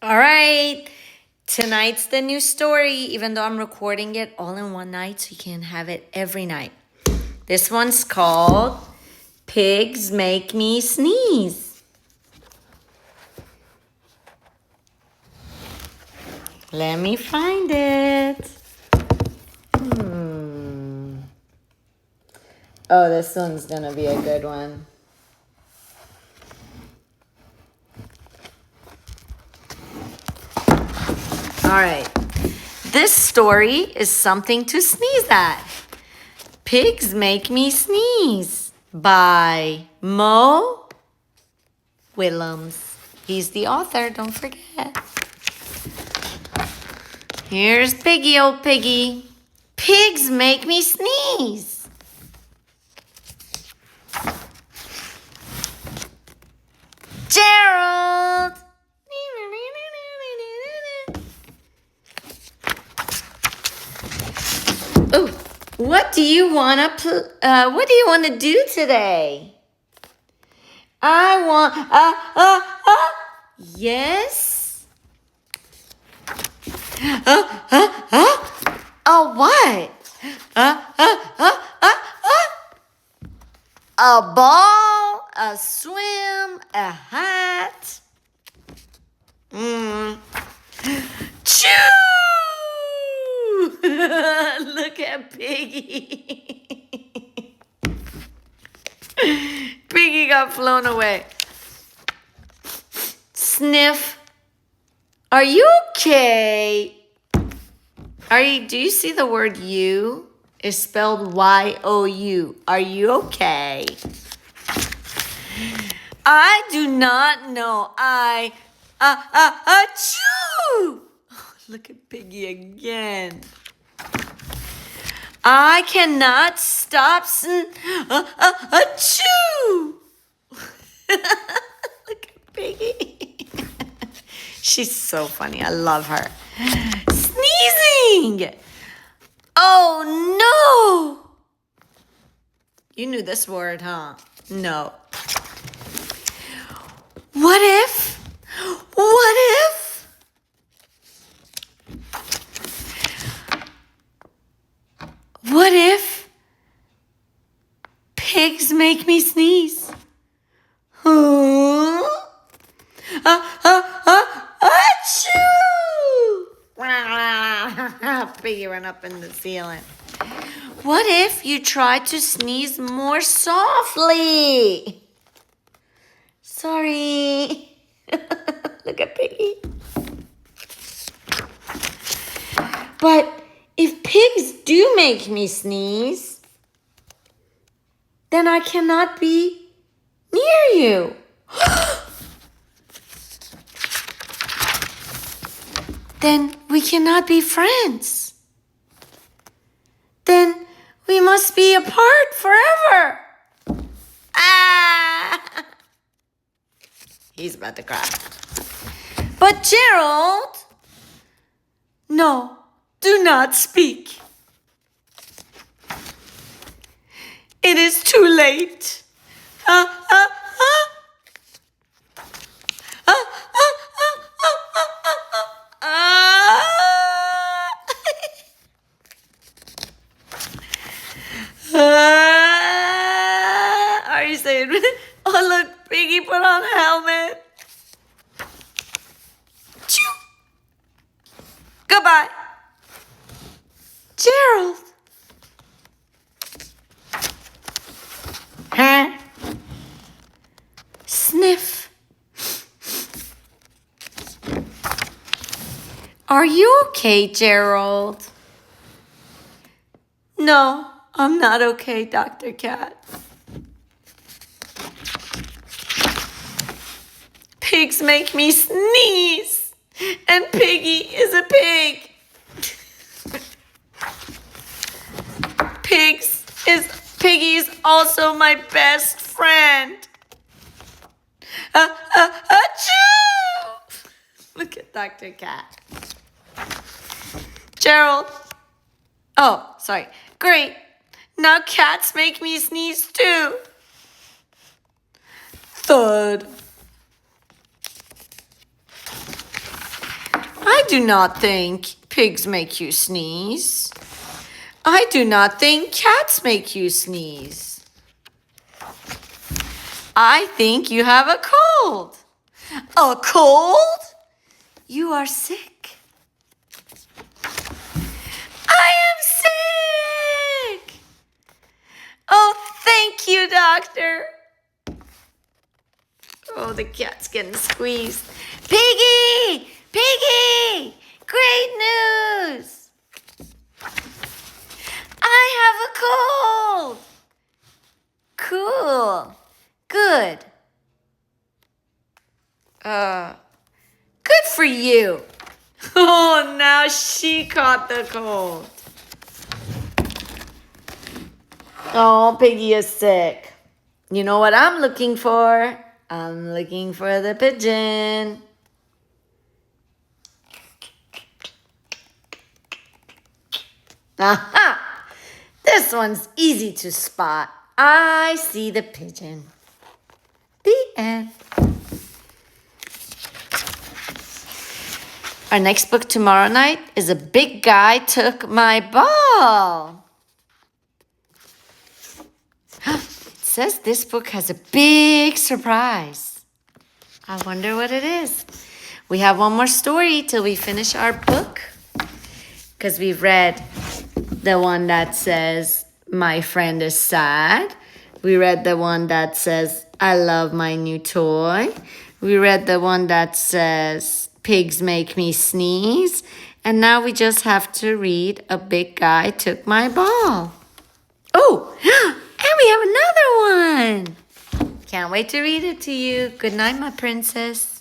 All right. Tonight's the new story, even though I'm recording it all in one night, so you can have it every night. This one's called Pigs Make Me Sneeze. Let me find it. Oh, this one's gonna be a good one. All right. This story is something to sneeze at. Pigs Make Me Sneeze by Willems. He's the author, don't forget. Here's Piggy, old Piggy. Pigs make me sneeze. Gerald. Oh, what do you want to do today? I want yes. Oh, what? A ball, a swim, a hat. Choo! Look at Piggy. Piggy got flown away. Sniff. Are you okay? Do you see the word you? It's spelled Y-O-U. Are you okay? I do not know. Achoo! Look at Piggy again. I cannot stop. Achoo! Look at Piggy. She's so funny. I love her. Sneezing! Oh, no! You knew this word, huh? No. What if? What if pigs make me sneeze? Huh? Achoo! Piggy ran up in the ceiling. What if you try to sneeze more softly? Sorry. Look at Piggy. But if pigs do make me sneeze, then I cannot be near you. Then we cannot be friends. Then we must be apart forever. Ah! He's about to cry. But Gerald, no, do not speak. It is too late. Are you saying, oh, look, Piggy put on a helmet. Choo. Goodbye. Gerald. Huh? Sniff. Are you okay, Gerald? No, I'm not okay, Dr. Cat. Pigs make me sneeze, and Piggy is a pig. Piggy is also my best friend. Achoo! Look at Dr. Cat. Gerald. Oh, sorry. Great. Now cats make me sneeze too. Thud. I do not think pigs make you sneeze. I do not think cats make you sneeze. I think you have a cold. A cold? You are sick. I am sick. Oh, thank you, doctor. Oh, the cat's getting squeezed. Piggy! Piggy! Great news! I have a cold. Cool. Good. Good for you. Oh, now she caught the cold. Oh, Piggy is sick. You know what I'm looking for? I'm looking for the pigeon. Aha! This one's easy to spot. I see the pigeon. The end. Our next book tomorrow night is A Big Guy Took My Ball. It says this book has a big surprise. I wonder what it is. We have one more story till we finish our book, because we've read the one that says, my friend is sad. We read the one that says, I love my new toy. We read the one that says, pigs make me sneeze. And now we just have to read A Big Guy Took My Ball. Oh, and we have another one. Can't wait to read it to you. Good night, my princess.